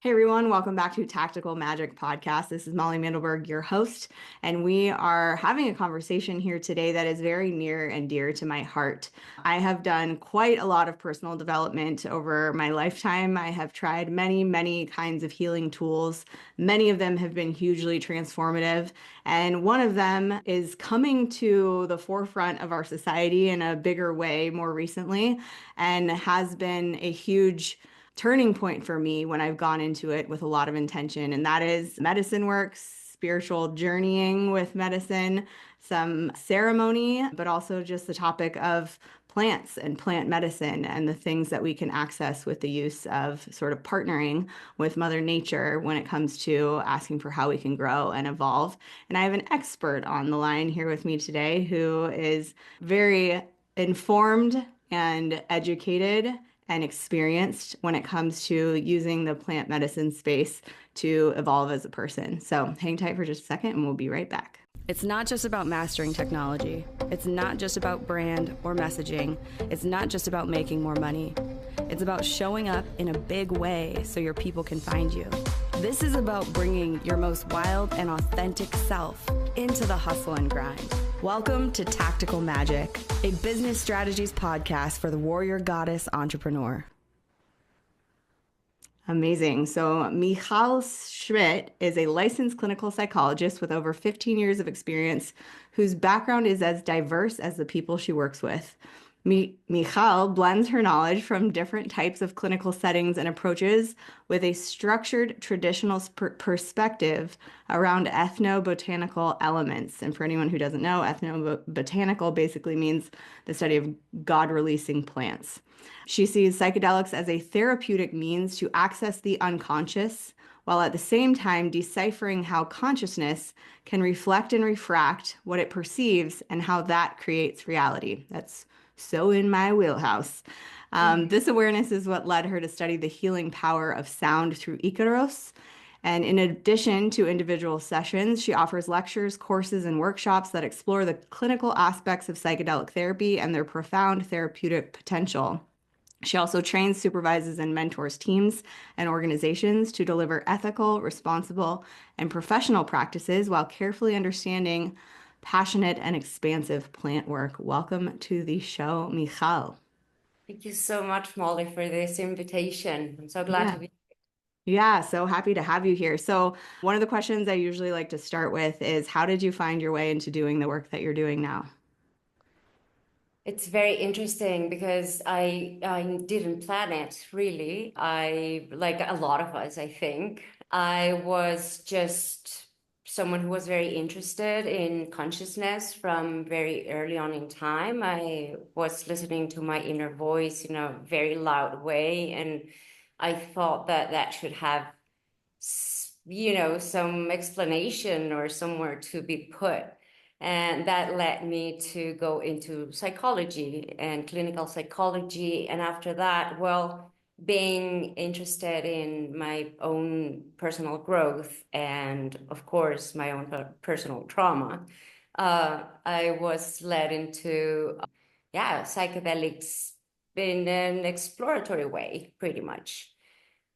Hey everyone, welcome back to Tactical Magic Podcast. This is Molly Mandelberg, your host, and we are having a conversation here today that is very near and dear to my heart. I have done quite a lot of personal development over my lifetime. I have tried many kinds of healing tools. Many of them have been hugely transformative, and one of them is coming to the forefront of our society in a bigger way more recently, and has been a huge turning point for me when I've gone into it with a lot of intention, and that is medicine works, spiritual journeying with medicine, some ceremony, but also just the topic of plants and plant medicine and the things that we can access with the use of sort of partnering with Mother Nature when it comes to asking for how we can grow and evolve. And I have an expert on the line here with me today who is very informed and educated and experienced when it comes to using the plant medicine space to evolve as a person. So hang tight for just a second and we'll be right back. It's not just about mastering technology. It's not just about brand or messaging. It's not just about making more money. It's about showing up in a big way so your people can find you. This is about bringing your most wild and authentic self into the hustle and grind. Welcome to Tactical Magic, a business strategies podcast for the warrior goddess entrepreneur. Amazing. So Mijal Schmidt is a licensed clinical psychologist with over 15 years of experience, whose background is as diverse as the people she works with. Mijal blends her knowledge from different types of clinical settings and approaches with a structured traditional perspective around ethnobotanical elements. And for anyone who doesn't know, ethnobotanical basically means the study of God-releasing plants. She sees psychedelics as a therapeutic means to access the unconscious, while at the same time deciphering how consciousness can reflect and refract what it perceives and how that creates reality. That's so in my wheelhouse. This awareness is what led her to study the healing power of sound through Icaros. And in addition to individual sessions, she offers lectures, courses, and workshops that explore the clinical aspects of psychedelic therapy and their profound therapeutic potential. She also trains, supervises, and mentors teams and organizations to deliver ethical, responsible, and professional practices while carefully understanding passionate and expansive plant work. Welcome to the show, Mijal. Thank you so much, Molly, for this invitation. I'm so glad Yeah. to be. Yeah, so happy to have you here. So, one of the questions I usually like to start with is how did you find your way into doing the work that you're doing now? It's very interesting because I didn't plan it really. I, like a lot of us, I think, I was just someone who was very interested in consciousness from very early on in time. I was listening to my inner voice in a very loud way, and I thought that that should have some explanation or somewhere to be put. And that led me to go into psychology and clinical psychology. And after that, well, being interested in my own personal growth and, of course, my own personal trauma, I was led into, psychedelics in an exploratory way, pretty much.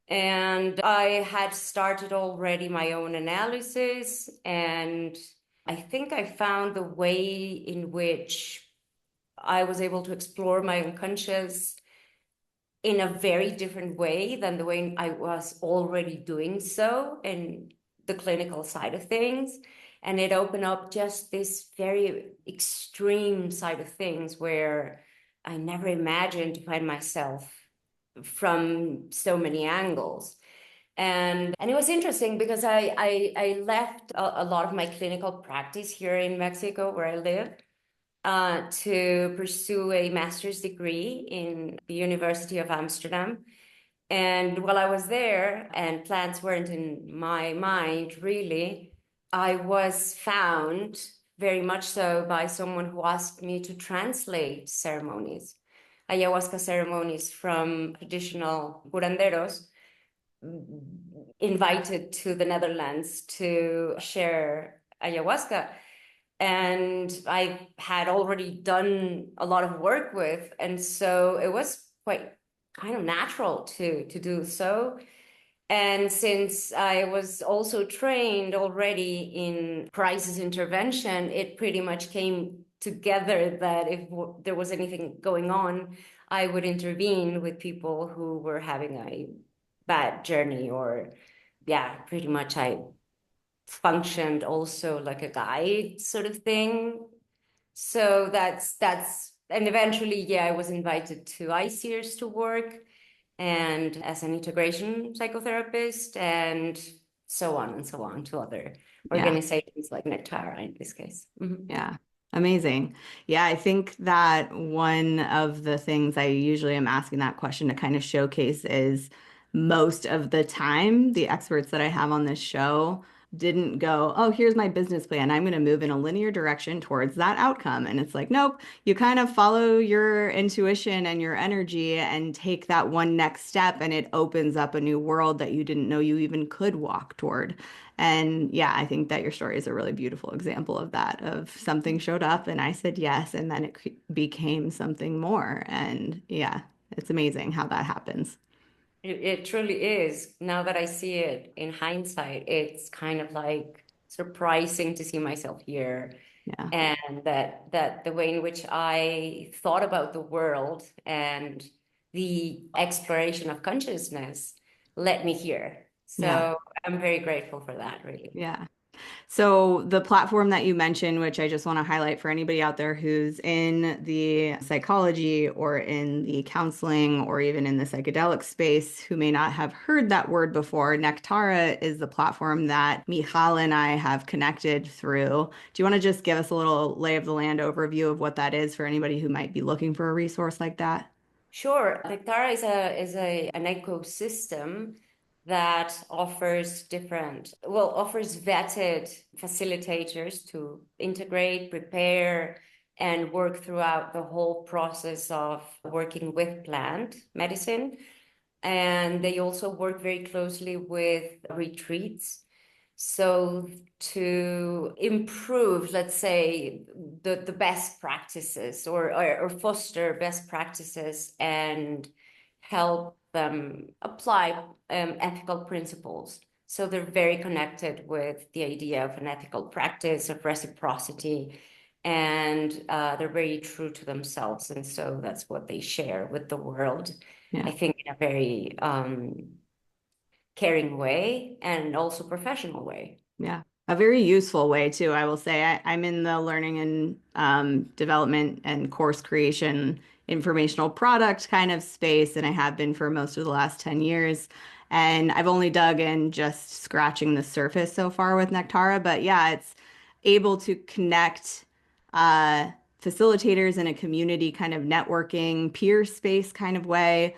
And I had started already my own analysis, and I think I found the way in which I was able to explore my unconscious in a very different way than the way I was already doing so in the clinical side of things. And it opened up just this very extreme side of things where I never imagined to find myself from so many angles. And it was interesting because I left a lot of my clinical practice here in Mexico, where I live, to pursue a master's degree in the University of Amsterdam. And while I was there and plants weren't in my mind, really, I was found very much so by someone who asked me to translate ceremonies, ayahuasca ceremonies from traditional curanderos invited to the Netherlands to share ayahuasca. And I had already done a lot of work with, and so it was quite kind of natural to do so. And since I was also trained already in crisis intervention, it pretty much came together that if there was anything going on, I would intervene with people who were having a bad journey, or yeah, pretty much I functioned also like a guide sort of thing. So and eventually, yeah, I was invited to ICEERS to work and as an integration psychotherapist, and so on to other Yeah. organizations like Nectara in this case. Yeah. Amazing. Yeah, I think that one of the things I usually am asking that question to kind of showcase is most of the time, the experts that I have on this show didn't go, oh, here's my business plan. I'm going to move in a linear direction towards that outcome. And it's like, nope, you kind of follow your intuition and your energy and take that one next step, and it opens up a new world that you didn't know you even could walk toward. And yeah, I think that your story is a really beautiful example of that, of something showed up and I said yes, and then it became something more. And yeah, it's amazing how that happens. It truly is. Now that I see it in hindsight, it's kind of like surprising to see myself here, Yeah. and that the way in which I thought about the world and the exploration of consciousness led me here. Yeah. So I'm very grateful for that, really. Yeah. So the platform that you mentioned, which I just want to highlight for anybody out there who's in the psychology or in the counseling or even in the psychedelic space who may not have heard that word before, Nectara is the platform that Mijal and I have connected through. Do you want to just give us a little lay of the land overview of what that is for anybody who might be looking for a resource like that? Sure. Nectara is an ecosystem that offers vetted facilitators to integrate, prepare, and work throughout the whole process of working with plant medicine. And they also work very closely with retreats. So to improve, let's say, the best practices, or foster best practices and help them apply ethical principles. So they're very connected with the idea of an ethical practice of reciprocity, and they're very true to themselves. And so that's what they share with the world, I Yeah. think, in a very caring way and also professional way. Yeah, a very useful way too, I will say. I'm in the learning and development and course creation informational product kind of space, and I have been for most of the last 10 years. And I've only dug in just scratching the surface so far with Nectara, but yeah, it's able to connect uh, facilitators in a community kind of networking, peer space kind of way,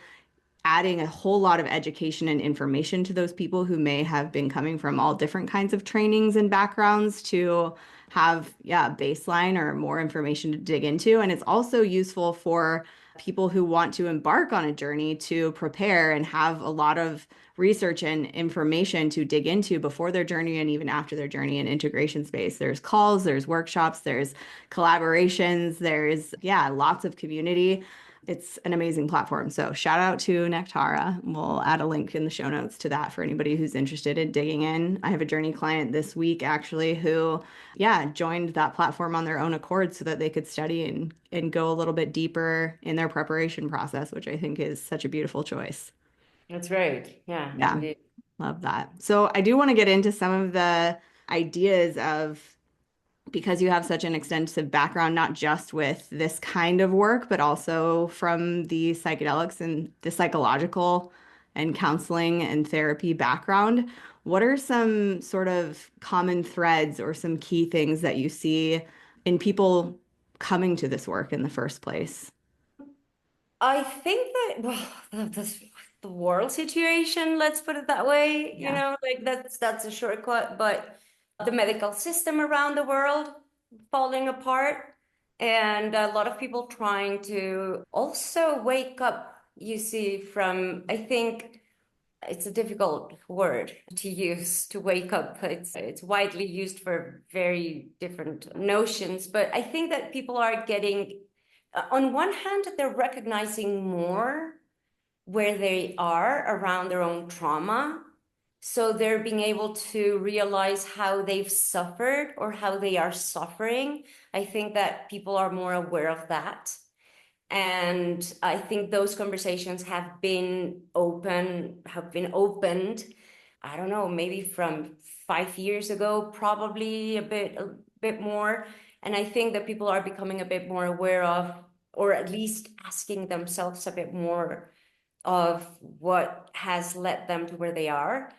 adding a whole lot of education and information to those people who may have been coming from all different kinds of trainings and backgrounds to have, yeah, baseline or more information to dig into. And it's also useful for people who want to embark on a journey to prepare and have a lot of research and information to dig into before their journey and even after their journey in integration space. There's calls, there's workshops, there's collaborations, there's, yeah, lots of community. It's an amazing platform. So shout out to Nectara. We'll add a link in the show notes to that for anybody who's interested in digging in. I have a journey client this week actually who, yeah, joined that platform on their own accord so that they could study and go a little bit deeper in their preparation process, which I think is such a beautiful choice. That's right. Yeah, Yeah, indeed. love that. So I do want to get into some of the ideas of, because you have such an extensive background, not just with this kind of work, but also from the psychedelics and the psychological and counseling and therapy background. What are some sort of common threads or some key things that you see in people coming to this work in the first place? I think that, well, the world situation, let's put it that way, Yeah. like that's a shortcut, but the medical system around the world falling apart, and a lot of people trying to also wake up, you see, from, I think it's a difficult word to use, to wake up. It's widely used for very different notions, but I think that people are getting, on one hand, they're recognizing more where they are around their own trauma, So they're being able to realize how they've suffered or how they are suffering. I think that people are more aware of that. And I think those conversations have been opened, I don't know, maybe from 5 years ago, probably a bit more. And I think that people are becoming a bit more aware of, or at least asking themselves a bit more of what has led them to where they are.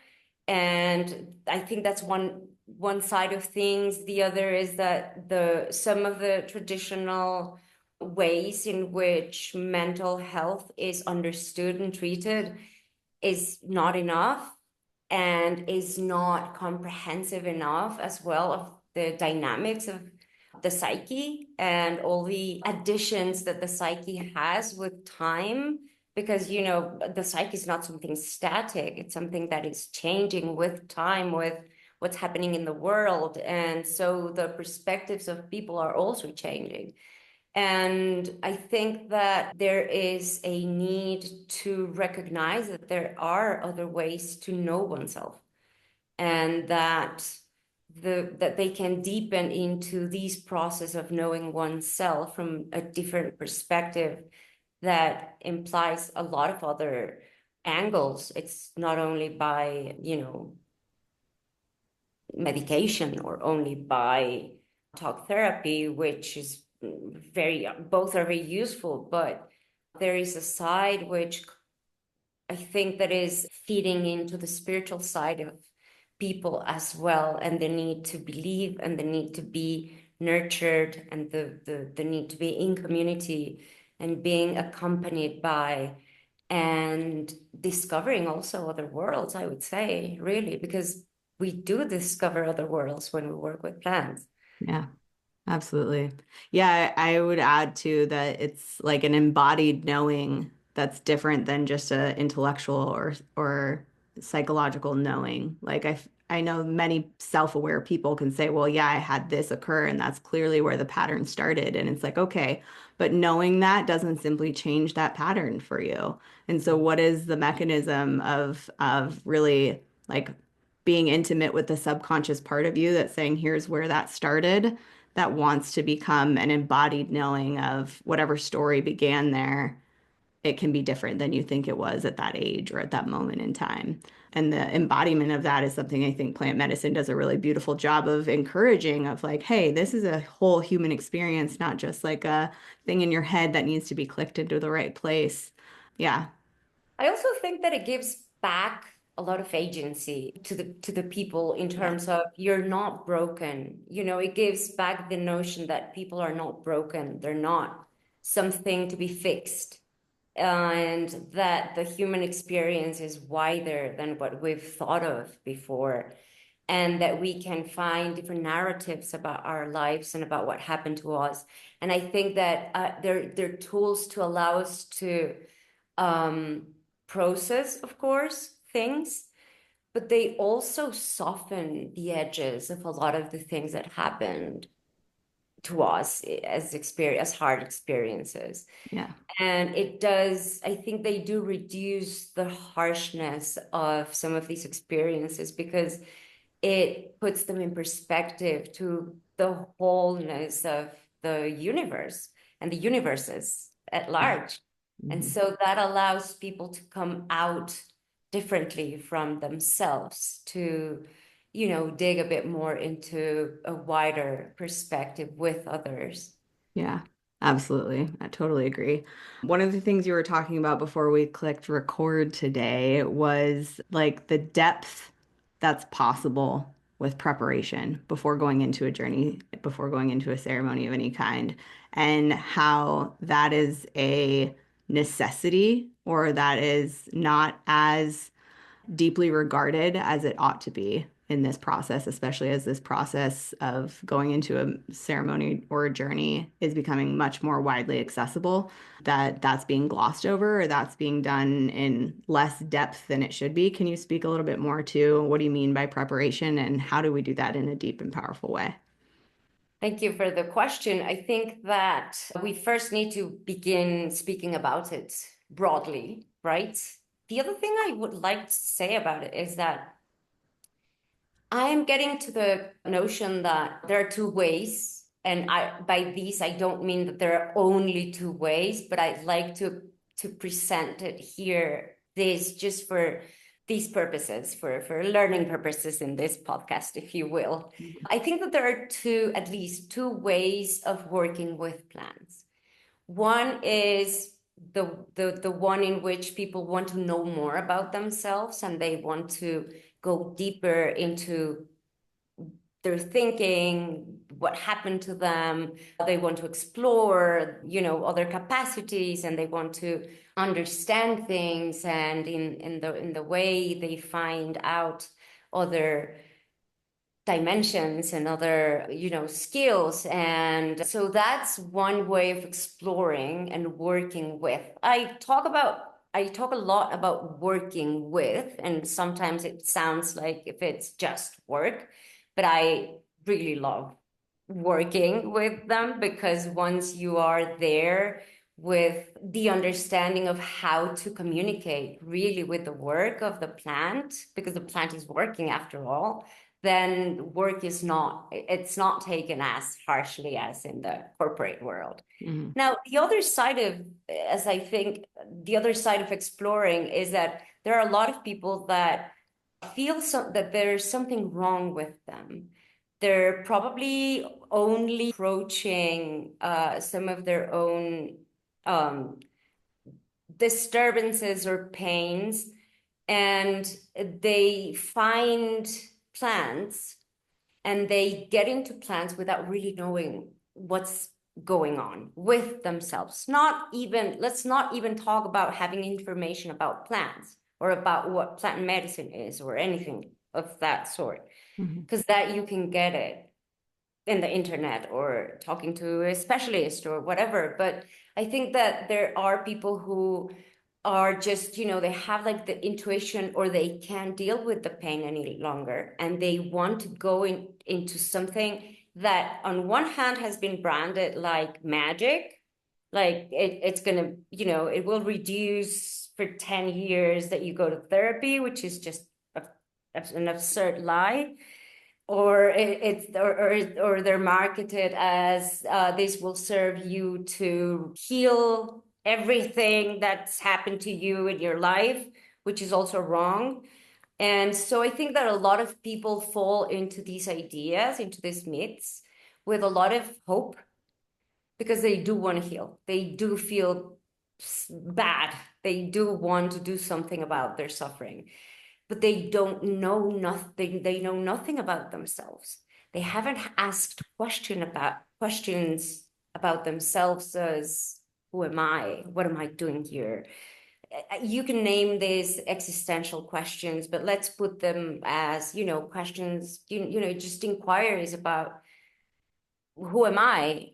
And I think that's one side of things. The other is that some of the traditional ways in which mental health is understood and treated is not enough and is not comprehensive enough as well of the dynamics of the psyche and all the additions that the psyche has with time, because the psyche is not something static. It's something that is changing with time, with what's happening in the world. And so the perspectives of people are also changing. And I think that there is a need to recognize that there are other ways to know oneself, and that they can deepen into these process of knowing oneself from a different perspective that implies a lot of other angles. It's not only by, medication or only by talk therapy, which is both are very useful, but there is a side which I think that is feeding into the spiritual side of people as well, and the need to believe and the need to be nurtured and the need to be in community and being accompanied by and discovering also other worlds, I would say, really, because we do discover other worlds when we work with plants. Yeah. Absolutely. Yeah, I would add too that it's like an embodied knowing that's different than just a intellectual or psychological knowing. Like I know many self-aware people can say, well, yeah, I had this occur and that's clearly where the pattern started. And it's like, okay, but knowing that doesn't simply change that pattern for you. And so what is the mechanism of really like being intimate with the subconscious part of you that's saying, here's where that started, that wants to become an embodied knowing of whatever story began there. It can be different than you think it was at that age or at that moment in time. And the embodiment of that is something I think plant medicine does a really beautiful job of encouraging, of like, hey, this is a whole human experience, not just like a thing in your head that needs to be clicked into the right place. Yeah. I also think that it gives back a lot of agency to the people in Yeah. terms of you're not broken. It gives back the notion that people are not broken. They're not something to be fixed. And that the human experience is wider than what we've thought of before. And that we can find different narratives about our lives and about what happened to us. And I think that they're tools to allow us to um, process, of course, things, but they also soften the edges of a lot of the things that happened to us as hard experiences. Yeah. And I think they do reduce the harshness of some of these experiences because it puts them in perspective to the wholeness of the universe and the universes at large. And Mhm. so that allows people to come out differently from themselves to, dig a bit more into a wider perspective with others. Yeah, absolutely. I totally agree. One of the things you were talking about before we clicked record today was like the depth that's possible with preparation before going into a journey, before going into a ceremony of any kind, and how that is a necessity or that is not as deeply regarded as it ought to be in this process, especially as this process of going into a ceremony or a journey is becoming much more widely accessible, that's being glossed over or that's being done in less depth than it should be. Can you speak a little bit more to what do you mean by preparation and how do we do that in a deep and powerful way? Thank you for the question. I think that we first need to begin speaking about it broadly, right? The other thing I would like to say about it is that I'm getting to the notion that there are two ways. And by these, I don't mean that there are only two ways, but I'd like to present it here, this just for these purposes, for learning purposes in this podcast, if you will. I think that there are at least two ways of working with plants. One is the one in which people want to know more about themselves and they want to go deeper into their thinking, what happened to them. They want to explore, other capacities, and they want to understand things. And in the way they find out other dimensions and other, skills. And so that's one way of exploring and working with. I talk a lot about working with, and sometimes it sounds like if it's just work, but I really love working with them, because once you are there with the understanding of how to communicate really with the work of the plant, because the plant is working after all, then work is it's not taken as harshly as in the corporate world. Mm-hmm. Now, the other side of exploring is that there are a lot of people that feel that there's something wrong with them. They're probably only approaching some of their own disturbances or pains, and they find plants and they get into plants without really knowing what's going on with themselves. Let's not even talk about having information about plants or about what plant medicine is or anything of that sort, because that you can get it in the internet or talking to a specialist or whatever. But I think that there are people who are just, they have like the intuition, or they can't deal with the pain any longer. And they want to go into something that on one hand has been branded like magic, like it's going to, it will reduce for 10 years that you go to therapy, which is just an absurd lie. Or or they're marketed as this will serve you to heal everything that's happened to you in your life, which is also wrong. And so I think that a lot of people fall into these ideas, into these myths, with a lot of hope, because they do want to heal. They do feel bad. They do want to do something about their suffering, but they don't know nothing. They know nothing about themselves. They haven't asked questions about themselves, as who am I? What am I doing here? You can name these existential questions, but let's put them as, questions, just inquiries about who am I,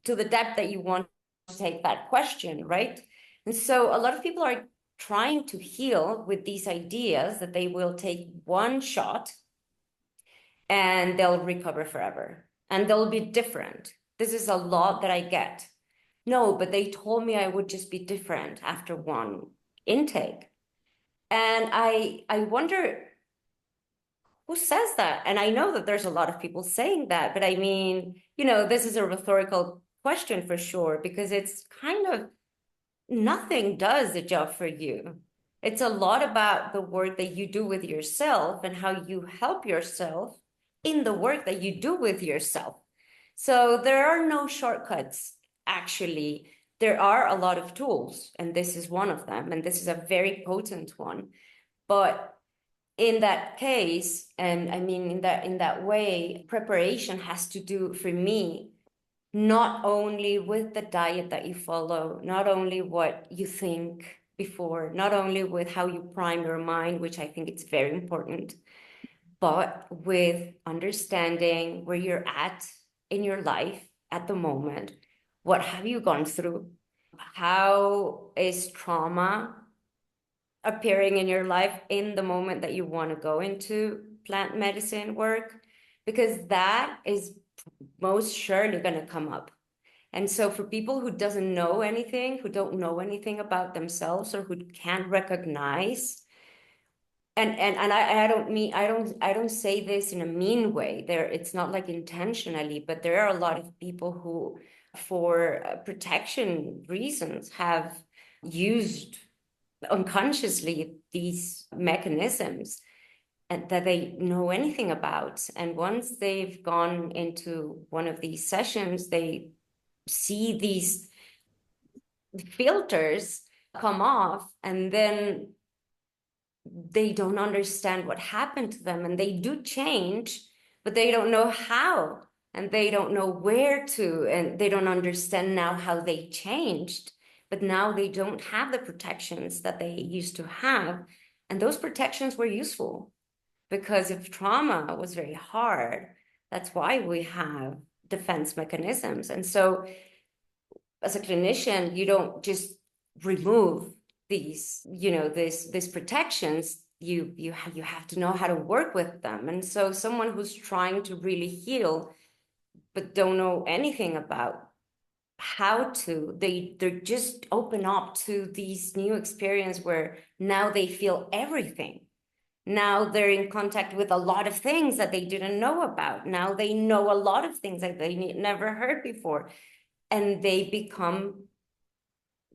to the depth that you want to take that question, right? And so a lot of people are trying to heal with these ideas that they will take one shot and they'll recover forever and they'll be different. This is a lot that I get. No, but they told me I would just be different after one intake. And I wonder who says that? And I know that there's a lot of people saying that, but I mean, this is a rhetorical question for sure, because it's kind of nothing does the job for you. It's a lot about the work that you do with yourself and how you help yourself in the work that you do with yourself. So there are no shortcuts, actually. There are a lot of tools, and this is one of them, and this is a very potent one. But in that case, and I mean, in that way, preparation has to do, for me, not only with the diet that you follow, not only what you think before, not only with how you prime your mind, which I think it's very important, but with understanding where you're at in your life at the moment. What have you gone through? How is trauma appearing in your life in the moment that you want to go into plant medicine work? Because that is most surely going to come up. And so for people who doesn't know anything, who don't know anything about themselves, or who can't recognize and I don't say this in a mean way. It's not like intentionally, but there are a lot of people who, for protection reasons, have used unconsciously these mechanisms and that they know anything about. And once they've gone into one of these sessions, they see these filters come off, and then they don't understand what happened to them, and they do change, but they don't know how, and they don't know where to, and they don't understand now how they changed. But now they don't have the protections that they used to have, and those protections were useful because if trauma was very hard, that's why we have defense mechanisms. And so as a clinician, you don't just remove these, these protections. You have to know how to work with them. And so someone who's trying to really heal but don't know anything about how to, they're just open up to these new experience where now they feel everything. Now they're in contact with a lot of things that they didn't know about. Now they know a lot of things that they never heard before, and they become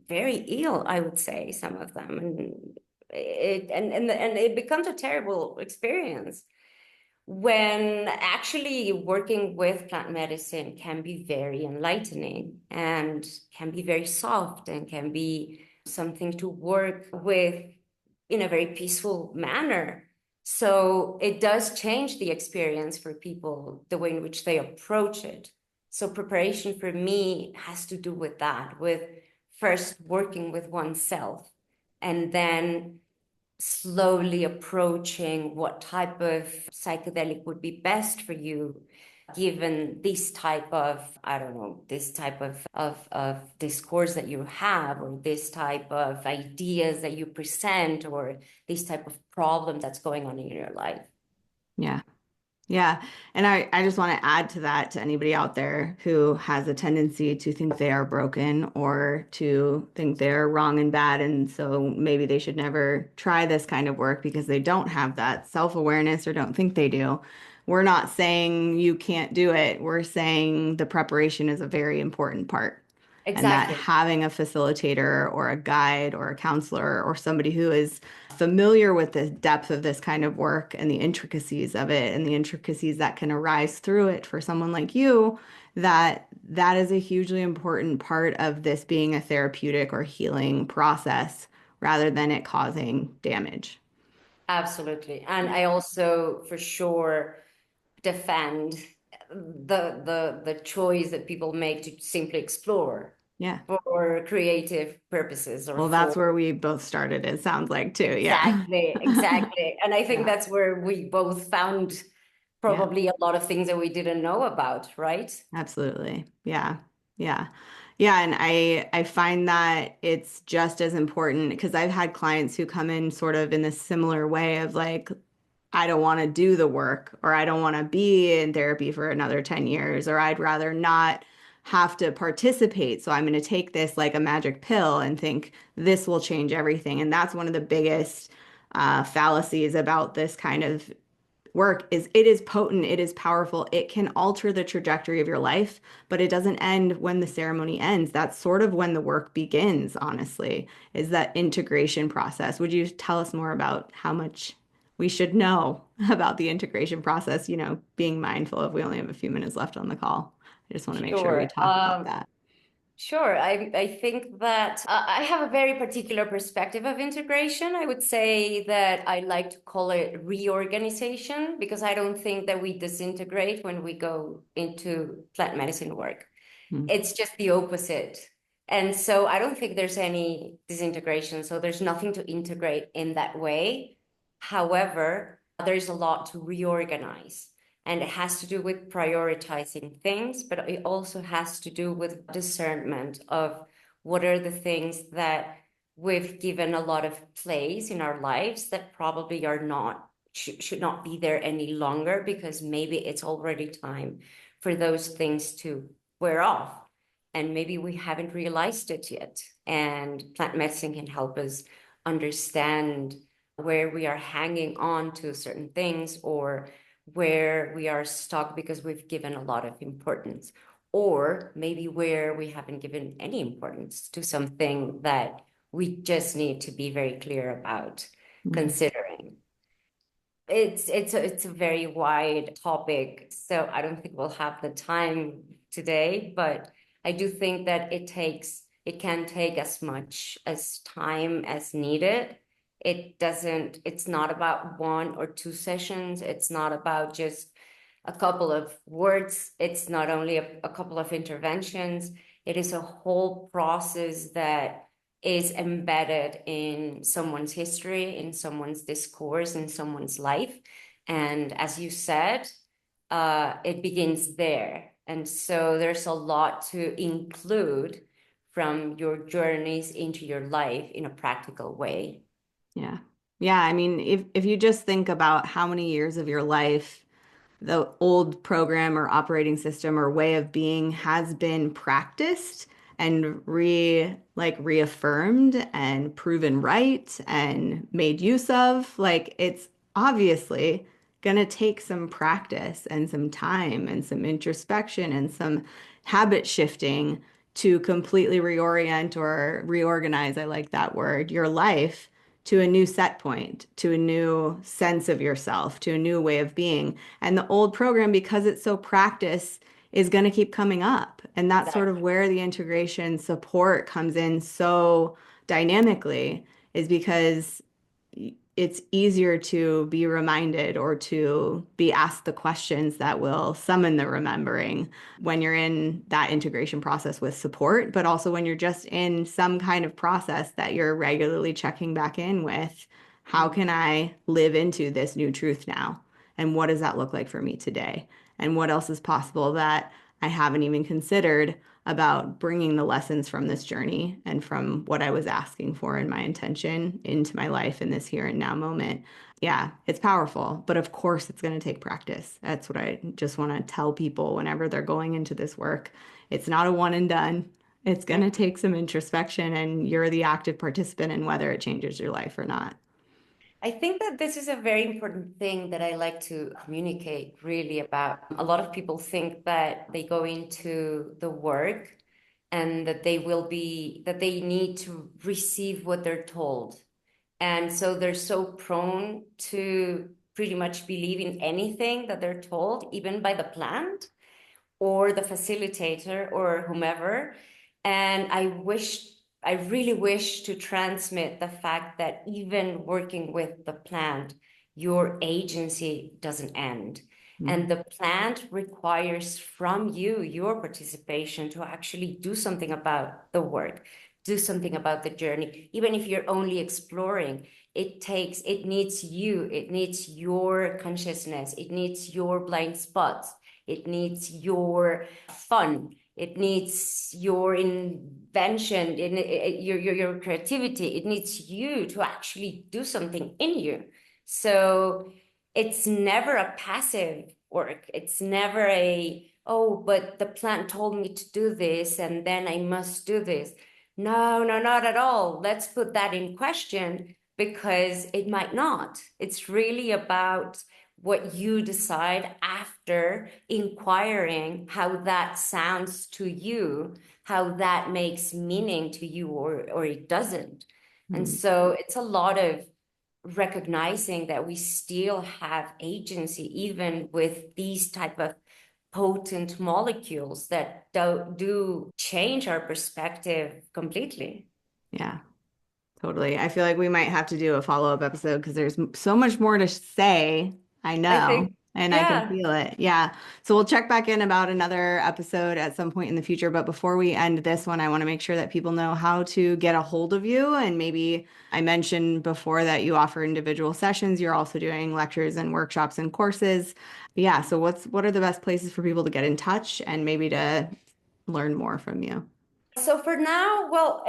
very ill, I would say, some of them. And it becomes a terrible experience when actually working with plant medicine can be very enlightening and can be very soft and can be something to work with in a very peaceful manner. So it does change the experience for people, the way in which they approach it. So preparation for me has to do with that, with first working with oneself and then slowly approaching what type of psychedelic would be best for you given this type of, I don't know, this type of discourse that you have, or this type of ideas that you present, or this type of problem that's going on in your life. Yeah. Yeah. And I just want to add to that to anybody out there who has a tendency to think they are broken or to think they're wrong and bad. And so maybe they should never try this kind of work because they don't have that self-awareness or don't think they do. We're not saying you can't do it. We're saying the preparation is a very important part. And that Exactly. having a facilitator or a guide or a counselor or somebody who is familiar with the depth of this kind of work and the intricacies of it and the intricacies that can arise through it for someone like you, that is a hugely important part of this being a therapeutic or healing process rather than it causing damage. Absolutely. And I also for sure defend the choice that people make to simply explore Yeah. for creative purposes or Well, that's for where we both started, it sounds like too. Yeah. exactly. And I think Yeah. that's where we both found Yeah. probably a lot of things that we didn't know about, right? Absolutely. Yeah. Yeah. Yeah, and I find that it's just as important because I've had clients who come in sort of in this similar way of like, I don't want to do the work or I don't want to be in therapy for another 10 years or I'd rather not have to participate. So I'm going to take this like a magic pill and think this will change everything. And that's one of the biggest fallacies about this kind of work is it is potent, it is powerful, it can alter the trajectory of your life, but it doesn't end when the ceremony ends. That's sort of when the work begins, honestly, is that integration process. Would you tell us more about how much we should know about the integration process, being mindful of we only have a few minutes left on the call. I just want to make sure we Sure. talk about that. Sure. I think that I have a very particular perspective of integration. I would say that I like to call it reorganization because I don't think that we disintegrate when we go into plant medicine work. Hmm. It's just the opposite. And so I don't think there's any disintegration. So there's nothing to integrate in that way. However, there's a lot to reorganize. And it has to do with prioritizing things, but it also has to do with discernment of what are the things that we've given a lot of place in our lives that probably are not, should not be there any longer because maybe it's already time for those things to wear off. And maybe we haven't realized it yet. And plant medicine can help us understand where we are hanging on to certain things, or where we are stuck because we've given a lot of importance, or maybe where we haven't given any importance to something that we just need to be very clear about Mm. considering. It's a very wide topic, so I don't think we'll have the time today, but I do think that it can take as much as time as needed. It's not about 1 or 2 sessions. It's not about just a couple of words. It's not only a couple of interventions. It is a whole process that is embedded in someone's history, in someone's discourse, in someone's life. And as you said, it begins there. And so there's a lot to include from your journeys into your life in a practical way. Yeah. Yeah. I mean, if you just think about how many years of your life the old program or operating system or way of being has been practiced and reaffirmed and proven right and made use of, like it's obviously going to take some practice and some time and some introspection and some habit shifting to completely reorient or reorganize, I like that word, your life to a new set point, to a new sense of yourself, to a new way of being. And the old program, because it's so practiced, is going to keep coming up. And that's sort of Exactly. where the integration support comes in so dynamically, is because it's easier to be reminded or to be asked the questions that will summon the remembering when you're in that integration process with support, but also when you're just in some kind of process that you're regularly checking back in with, how Mm. can I live into this new truth now? And what does that look like for me today? And what else is possible that I haven't even considered about bringing the lessons from this journey and from what I was asking for in my intention into my life in this here and now moment. Yeah, it's powerful, but of course it's going to take practice. That's what I just want to tell people whenever they're going into this work. It's not a one and done. It's going to take some introspection, and you're the active participant in whether it changes your life or not. I think that this is a very important thing that I like to communicate really about. A lot of people think that they go into the work and that that they need to receive what they're told. And so they're so prone to pretty much believe in anything that they're told, even by the plant or the facilitator or whomever. And I really wish to transmit the fact that even working with the plant, your agency doesn't end. Mm. And the plant requires from you, your participation to actually do something about the work, do something about the journey. Even if you're only exploring, it needs you, it needs your consciousness, it needs your blind spots. It needs your fun. It needs your invention, your creativity. It needs you to actually do something in you. So it's never a passive work. It's never oh, but the plant told me to do this and then I must do this. No, no, not at all. Let's put that in question because it might not. It's really about what you decide after inquiring how that sounds to you, how that makes meaning to you or it doesn't. And Mm. so it's a lot of recognizing that we still have agency even with these type of potent molecules that do change our perspective completely. Yeah. Totally. I feel like we might have to do a follow-up episode because there's so much more to say. I I know, think, and I can yeah. feel it. Yeah. So we'll check back in about another episode at some point in the future. But before we end this one, I want to make sure that people know how to get a hold of you. And maybe I mentioned before that you offer individual sessions. You're also doing lectures and workshops and courses. Yeah. So what are the best places for people to get in touch and maybe to learn more from you? So for now, well,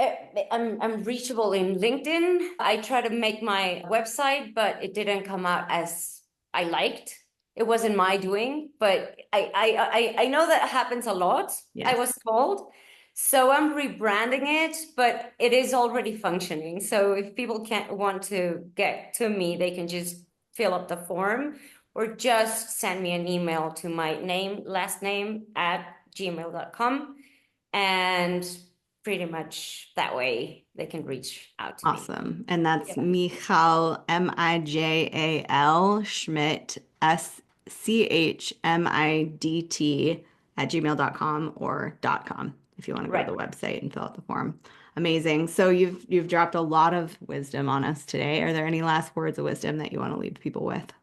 I'm reachable in LinkedIn. I try to make my website, but it didn't come out as I liked. It wasn't my doing, but I know that happens a lot, I Yes. was told. So I'm rebranding it, but it is already functioning. So if people can't want to get to me, they can just fill up the form or just send me an email to my name, last name at gmail.com. And pretty much that way they can reach out to me. Awesome. And that's Yeah. Mijal, Mijal, Schmidt, SCHMIDT at gmail.com or .com if you want to go to Right. the website and fill out the form. Amazing. So you've dropped a lot of wisdom on us today. Are there any last words of wisdom that you want to leave people with?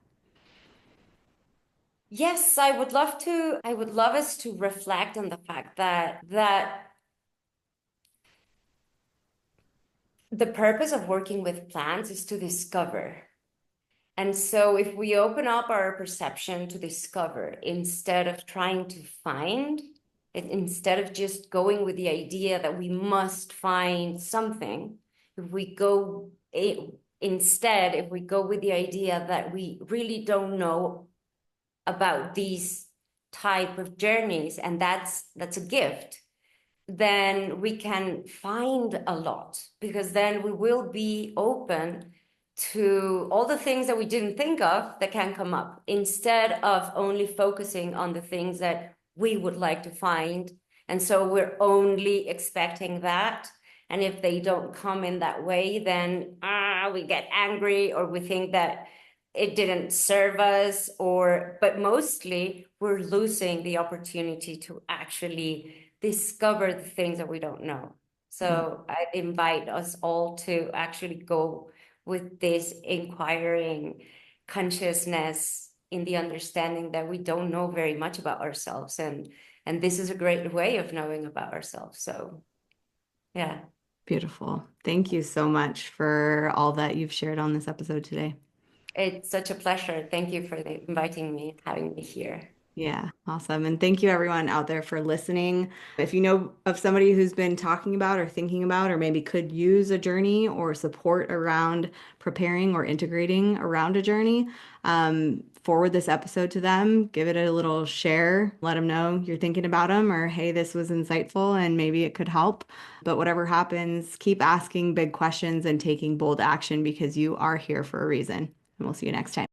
Yes, I would love to. I would love us to reflect on the fact that the purpose of working with plants is to discover. And so if we open up our perception to discover instead of trying to find, instead of just going with the idea that we must find something, if we go instead, if we go with the idea that we really don't know about these type of journeys, and that's a gift, then we can find a lot because then we will be open to all the things that we didn't think of that can come up instead of only focusing on the things that we would like to find. And so we're only expecting that. And if they don't come in that way, then we get angry or we think that it didn't serve us, or but mostly we're losing the opportunity to actually discover the things that we don't know. Mm, So I invite us all to actually go with this inquiring consciousness in the understanding that we don't know very much about ourselves, and this is a great way of knowing about ourselves. So yeah, beautiful. Thank you so much for all that you've shared on this episode today. it's such a pleasure. Thank you for inviting me, having me here. Yeah, awesome. And thank you everyone out there for listening. If you know of somebody who's been talking about or thinking about or maybe could use a journey or support around preparing or integrating around a journey, forward this episode to them, give it a little share, let them know you're thinking about them or, hey, this was insightful and maybe it could help. But whatever happens, keep asking big questions and taking bold action because you are here for a reason. And we'll see you next time.